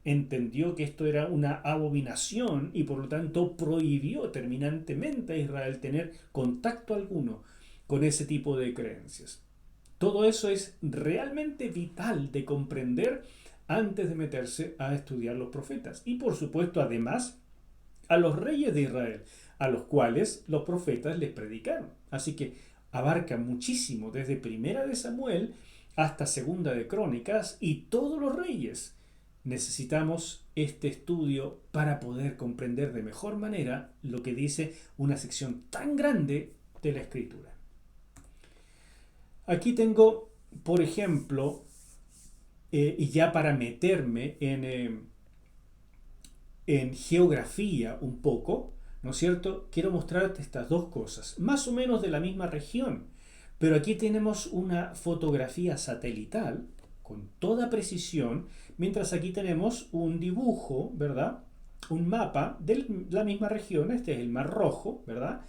entendió que esto era una abominación y por lo tanto prohibió terminantemente a Israel tener contacto alguno con ese tipo de creencias. Todo eso es realmente vital de comprender antes de meterse a estudiar los profetas. Y por supuesto, además, a los reyes de Israel, a los cuales los profetas les predicaron. Así que abarca muchísimo, desde Primera de Samuel hasta Segunda de Crónicas y todos los reyes. Necesitamos este estudio para poder comprender de mejor manera lo que dice una sección tan grande de la Escritura. Aquí tengo, por ejemplo, y ya para meterme en geografía un poco, ¿no es cierto? Quiero mostrarte estas dos cosas, más o menos de la misma región, pero aquí tenemos una fotografía satelital con toda precisión, mientras aquí tenemos un dibujo, ¿verdad? Un mapa de la misma región. Este es el Mar Rojo, ¿verdad?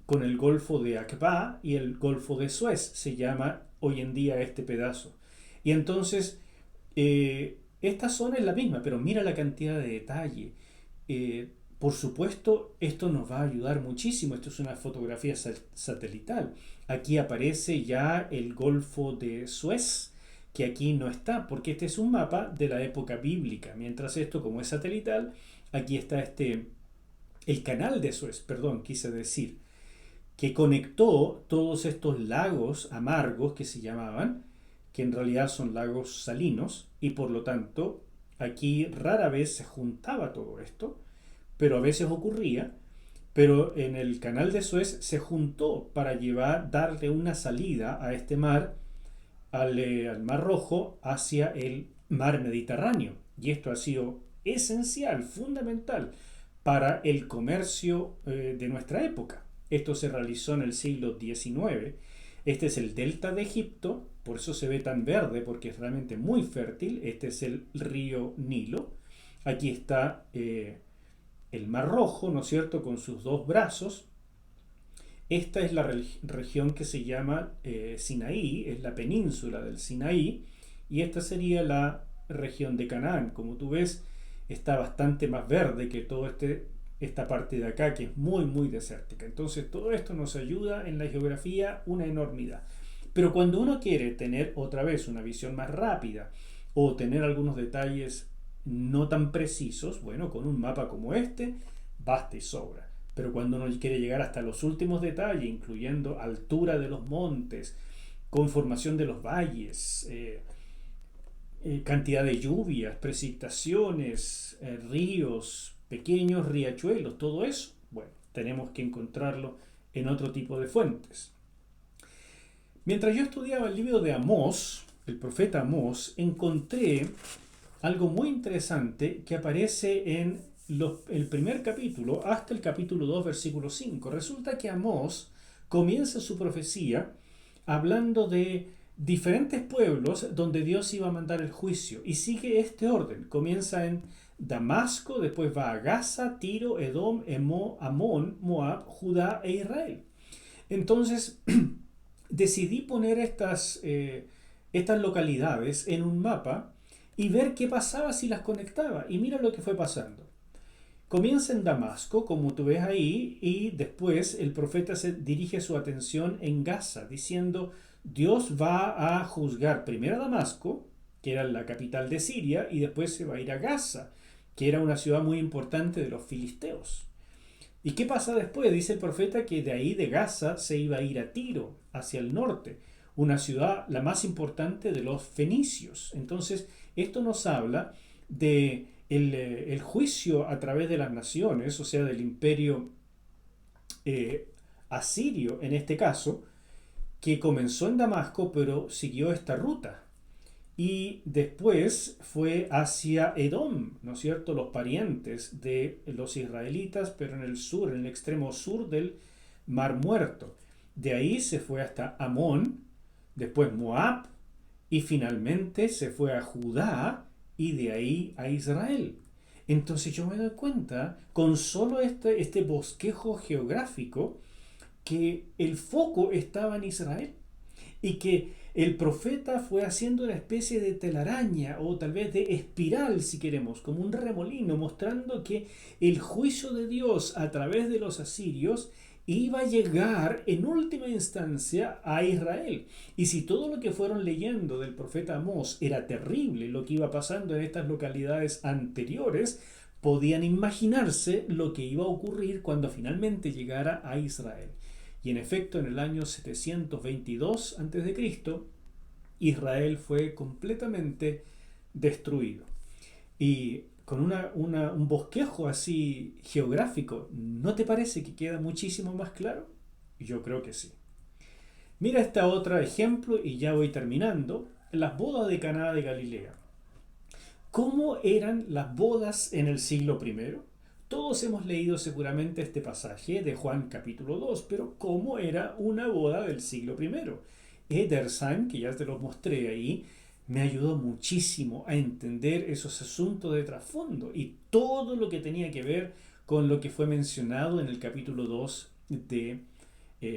Con el Golfo de Aqaba y el Golfo de Suez, se llama hoy en día este pedazo. Y entonces, esta zona es la misma, pero mira la cantidad de detalle. Por supuesto, esto nos va a ayudar muchísimo. Esto es una fotografía satelital. Aquí aparece ya el Golfo de Suez, que aquí no está, porque este es un mapa de la época bíblica. Mientras esto, como es satelital, aquí está el canal de Suez, perdón, quise decir, que conectó todos estos lagos amargos que se llamaban, que en realidad son lagos salinos, y por lo tanto aquí rara vez se juntaba todo esto, pero a veces ocurría. Pero en el canal de Suez se juntó para darle una salida a este mar, al Mar Rojo, hacia el mar Mediterráneo. Y esto ha sido esencial, fundamental para el comercio de nuestra época. Esto se realizó en el siglo XIX. Este es el delta de Egipto, por eso se ve tan verde, porque es realmente muy fértil. Este es el río Nilo. Aquí está el Mar Rojo, ¿no es cierto?, con sus dos brazos. Esta es la región que se llama Sinaí, es la península del Sinaí, y esta sería la región de Canaán. Como tú ves, está bastante más verde que toda esta parte de acá, que es muy muy desértica. Entonces todo esto nos ayuda en la geografía una enormidad. Pero cuando uno quiere tener otra vez una visión más rápida o tener algunos detalles no tan precisos, bueno, con un mapa como este, basta y sobra. Pero cuando uno quiere llegar hasta los últimos detalles, incluyendo altura de los montes, conformación de los valles, cantidad de lluvias, precipitaciones, ríos, pequeños riachuelos, todo eso, bueno, tenemos que encontrarlo en otro tipo de fuentes. Mientras yo estudiaba el libro de Amós, el profeta Amós, encontré algo muy interesante que aparece en el primer capítulo hasta el capítulo 2, versículo 5. Resulta que Amós comienza su profecía hablando de diferentes pueblos donde Dios iba a mandar el juicio, y sigue este orden. Comienza en Damasco, después va a Gaza, Tiro, Edom, Amón, Moab, Judá e Israel. Entonces decidí poner estas localidades en un mapa y ver qué pasaba si las conectaba. Y mira lo que fue pasando. Comienza en Damasco, como tú ves ahí, y después el profeta se dirige su atención en Gaza, diciendo: Dios va a juzgar primero a Damasco, que era la capital de Siria, y después se va a ir a Gaza, que era una ciudad muy importante de los filisteos. ¿Y qué pasa después? Dice el profeta que de ahí de Gaza se iba a ir a Tiro, hacia el norte, una ciudad la más importante de los fenicios. Entonces, esto nos habla de el juicio a través de las naciones, o sea, del imperio asirio en este caso, que comenzó en Damasco, pero siguió esta ruta. Y después fue hacia Edom, ¿no es cierto?, los parientes de los israelitas, pero en el sur, en el extremo sur del Mar Muerto. De ahí se fue hasta Amón, después Moab, y finalmente se fue a Judá, y de ahí a Israel. Entonces yo me doy cuenta, con solo este bosquejo geográfico, que el foco estaba en Israel y que el profeta fue haciendo una especie de telaraña o tal vez de espiral, si queremos, como un remolino, mostrando que el juicio de Dios a través de los asirios iba a llegar en última instancia a Israel. Y si todo lo que fueron leyendo del profeta Amós era terrible, lo que iba pasando en estas localidades anteriores, podían imaginarse lo que iba a ocurrir cuando finalmente llegara a Israel. Y en efecto, en el año 722 a.C., Israel fue completamente destruido. Y con un bosquejo así geográfico, ¿no te parece que queda muchísimo más claro? Yo creo que sí. Mira este otro ejemplo y ya voy terminando. Las bodas de Caná de Galilea. ¿Cómo eran las bodas en el siglo I? Todos hemos leído seguramente este pasaje de Juan capítulo 2, pero ¿cómo era una boda del siglo I? Edersheim, que ya te lo mostré ahí, me ayudó muchísimo a entender esos asuntos de trasfondo y todo lo que tenía que ver con lo que fue mencionado en el capítulo 2 de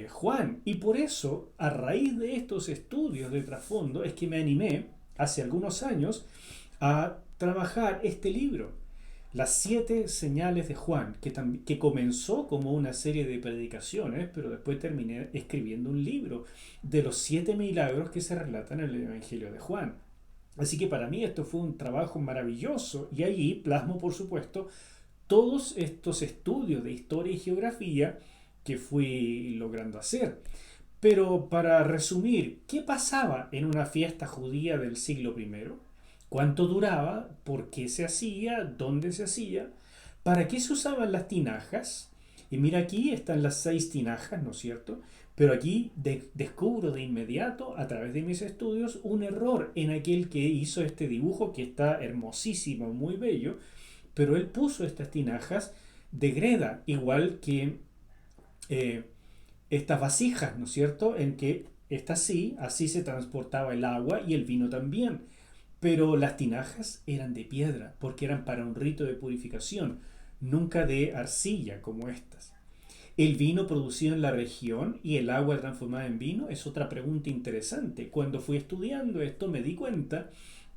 Juan. Y por eso, a raíz de estos estudios de trasfondo, es que me animé hace algunos años a trabajar este libro, Las 7 señales de Juan, que comenzó como una serie de predicaciones, pero después terminé escribiendo un libro de los 7 milagros que se relatan en el Evangelio de Juan. Así que para mí esto fue un trabajo maravilloso, y allí plasmo, por supuesto, todos estos estudios de historia y geografía que fui logrando hacer. Pero para resumir, ¿qué pasaba en una fiesta judía del siglo I? ¿Cuánto duraba? ¿Por qué se hacía? ¿Dónde se hacía? ¿Para qué se usaban las tinajas? Y mira, aquí están las 6 tinajas, ¿no es cierto? Pero aquí descubro de inmediato, a través de mis estudios, un error en aquel que hizo este dibujo, que está hermosísimo, muy bello, pero él puso estas tinajas de greda, igual que estas vasijas, ¿no es cierto? En que así se transportaba el agua y el vino también. Pero las tinajas eran de piedra, porque eran para un rito de purificación, nunca de arcilla como estas. ¿El vino producido en la región y el agua transformada en vino? Es otra pregunta interesante. Cuando fui estudiando esto me di cuenta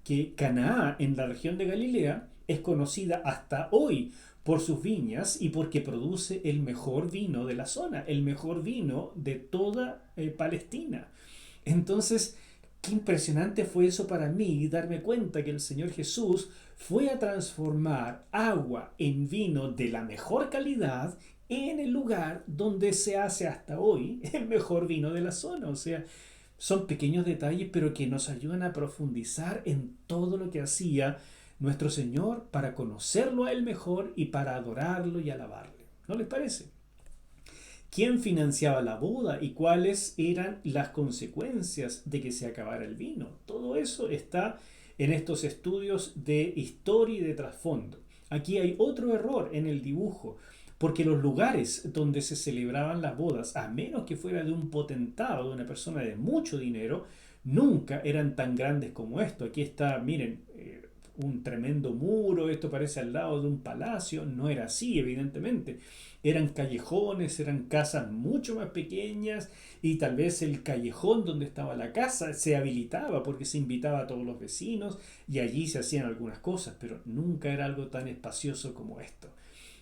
que Canaá, en la región de Galilea, es conocida hasta hoy por sus viñas y porque produce el mejor vino de la zona, el mejor vino de toda Palestina. Entonces, qué impresionante fue eso para mí, darme cuenta que el Señor Jesús fue a transformar agua en vino de la mejor calidad en el lugar donde se hace hasta hoy el mejor vino de la zona. O sea, son pequeños detalles, pero que nos ayudan a profundizar en todo lo que hacía nuestro Señor para conocerlo a Él mejor y para adorarlo y alabarle. ¿No les parece? ¿Quién financiaba la boda y cuáles eran las consecuencias de que se acabara el vino? Todo eso está en estos estudios de historia y de trasfondo. Aquí hay otro error en el dibujo, porque los lugares donde se celebraban las bodas, a menos que fuera de un potentado, de una persona de mucho dinero, nunca eran tan grandes como esto. Aquí está, miren, un tremendo muro, esto parece al lado de un palacio. No era así, evidentemente. Eran callejones, eran casas mucho más pequeñas, y tal vez el callejón donde estaba la casa se habilitaba porque se invitaba a todos los vecinos y allí se hacían algunas cosas, pero nunca era algo tan espacioso como esto.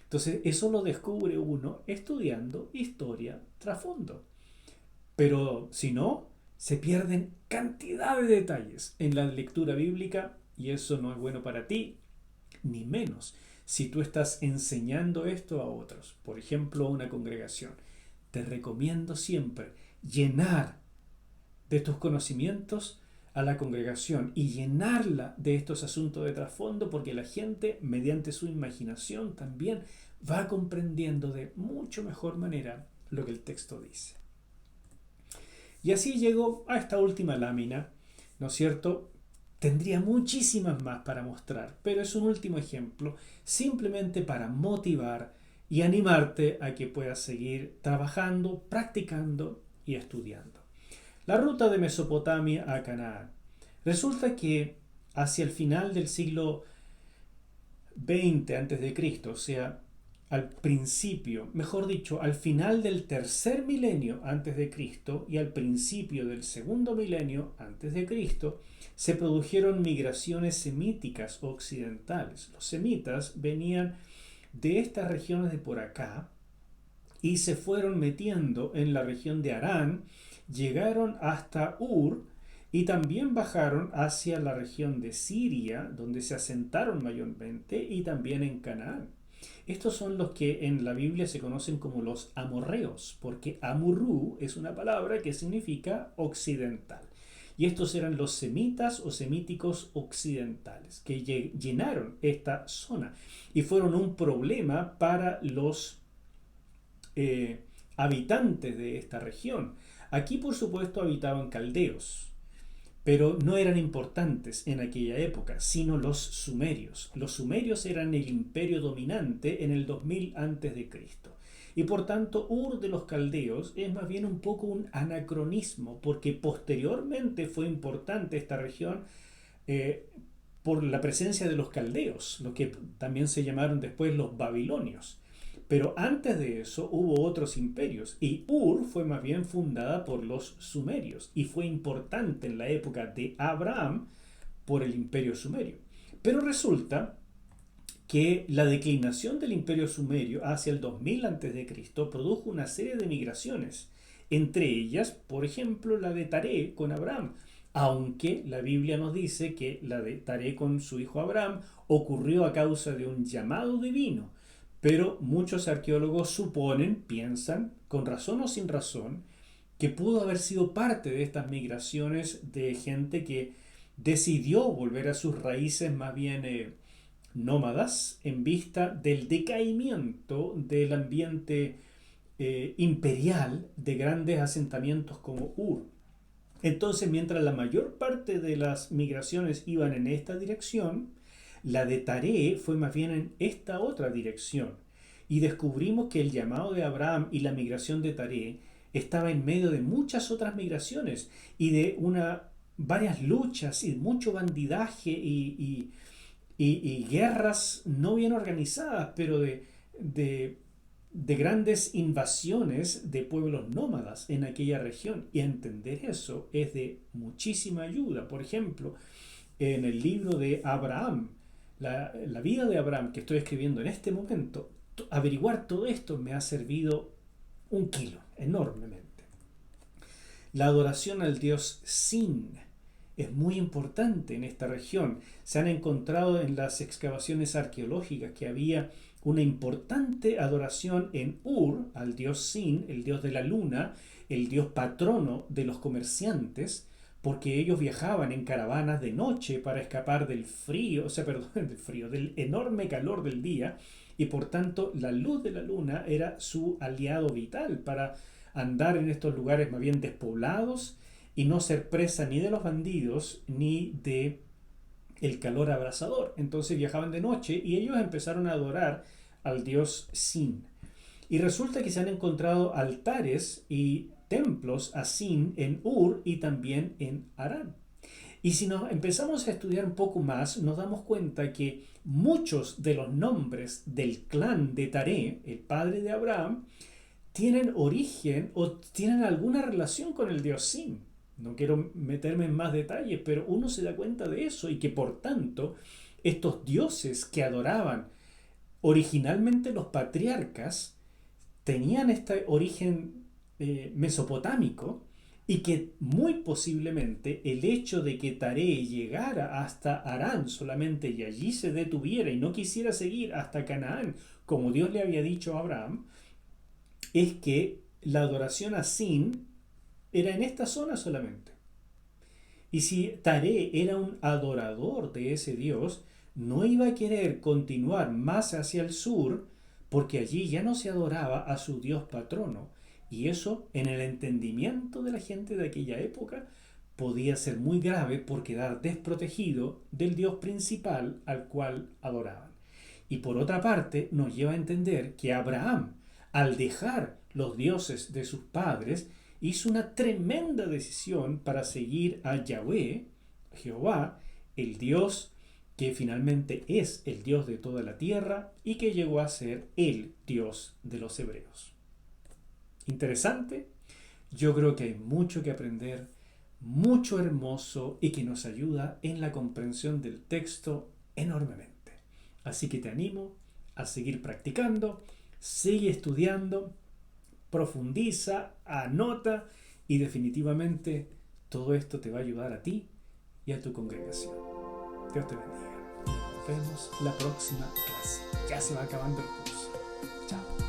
Entonces eso lo descubre uno estudiando historia trasfondo. Pero si no, se pierden cantidad de detalles en la lectura bíblica, y eso no es bueno para ti, ni menos si tú estás enseñando esto a otros, por ejemplo a una congregación. Te recomiendo siempre llenar de tus conocimientos a la congregación y llenarla de estos asuntos de trasfondo, porque la gente, mediante su imaginación, también va comprendiendo de mucho mejor manera lo que el texto dice. Y así llego a esta última lámina, ¿no es cierto? Tendría muchísimas más para mostrar, pero es un último ejemplo simplemente para motivar y animarte a que puedas seguir trabajando, practicando y estudiando. La ruta de Mesopotamia a Canaán. Resulta que hacia el final del siglo XX a.C., o sea, al principio, mejor dicho, al final del tercer milenio antes de Cristo y al principio del segundo milenio antes de Cristo, se produjeron migraciones semíticas occidentales. Los semitas venían de estas regiones de por acá y se fueron metiendo en la región de Harán, llegaron hasta Ur y también bajaron hacia la región de Siria, donde se asentaron mayormente, y también en Canaán. Estos son los que en la Biblia se conocen como los amorreos, porque amurru es una palabra que significa occidental. Y estos eran los semitas o semíticos occidentales, que llenaron esta zona y fueron un problema para los habitantes de esta región. Aquí, por supuesto, habitaban caldeos, pero no eran importantes en aquella época, sino los sumerios. Los sumerios eran el imperio dominante en el 2000 a.C. Y por tanto, Ur de los caldeos es más bien un poco un anacronismo, porque posteriormente fue importante esta región por la presencia de los caldeos, lo que también se llamaron después los babilonios. Pero antes de eso hubo otros imperios, y Ur fue más bien fundada por los sumerios y fue importante en la época de Abraham por el imperio sumerio. Pero resulta que la declinación del imperio sumerio hacia el 2000 a.C. produjo una serie de migraciones, entre ellas, por ejemplo, la de Taré con Abraham, aunque la Biblia nos dice que la de Taré con su hijo Abraham ocurrió a causa de un llamado divino. Pero muchos arqueólogos suponen, piensan, con razón o sin razón, que pudo haber sido parte de estas migraciones de gente que decidió volver a sus raíces más bien nómadas en vista del decaimiento del ambiente imperial de grandes asentamientos como Ur. Entonces, mientras la mayor parte de las migraciones iban en esta dirección, la de Taré fue más bien en esta otra dirección. Y descubrimos que el llamado de Abraham y la migración de Taré estaba en medio de muchas otras migraciones y de varias luchas y mucho bandidaje y guerras no bien organizadas, pero de grandes invasiones de pueblos nómadas en aquella región. Y entender eso es de muchísima ayuda. Por ejemplo, en el libro de Abraham, la vida de Abraham que estoy escribiendo en este momento, averiguar todo esto me ha servido enormemente. La adoración al dios Sin. es muy importante en esta región. Se han encontrado en las excavaciones arqueológicas que había una importante adoración en Ur, al dios Sin, el dios de la luna, el dios patrono de los comerciantes, porque ellos viajaban en caravanas de noche para escapar del frío, o sea, perdón, del frío, del enorme calor del día, y por tanto la luz de la luna era su aliado vital para andar en estos lugares más bien despoblados y no ser presa ni de los bandidos ni de el calor abrasador. Entonces viajaban de noche y ellos empezaron a adorar al dios Sin. Y resulta que se han encontrado altares y templos a Sin en Ur y también en Harán. Y si nos empezamos a estudiar un poco más, nos damos cuenta que muchos de los nombres del clan de Taré, el padre de Abraham, tienen origen o tienen alguna relación con el dios Sin. No quiero meterme en más detalles, pero uno se da cuenta de eso y que por tanto estos dioses que adoraban originalmente los patriarcas tenían este origen mesopotámico y que muy posiblemente el hecho de que Taré llegara hasta Harán solamente y allí se detuviera y no quisiera seguir hasta Canaán como Dios le había dicho a Abraham, es que la adoración a Sin era en esta zona solamente. Y si Taré era un adorador de ese dios, no iba a querer continuar más hacia el sur porque allí ya no se adoraba a su dios patrono. Y eso, en el entendimiento de la gente de aquella época, podía ser muy grave por quedar desprotegido del dios principal al cual adoraban. Y por otra parte, nos lleva a entender que Abraham, al dejar los dioses de sus padres, hizo una tremenda decisión para seguir a Yahweh, Jehová, el Dios que finalmente es el Dios de toda la tierra y que llegó a ser el Dios de los hebreos. Interesante, yo creo que hay mucho que aprender, mucho hermoso y que nos ayuda en la comprensión del texto enormemente. Así que te animo a seguir practicando, sigue estudiando, profundiza, anota y definitivamente todo esto te va a ayudar a ti y a tu congregación. Dios te bendiga. Nos vemos la próxima clase. Ya se va acabando el curso. Chao.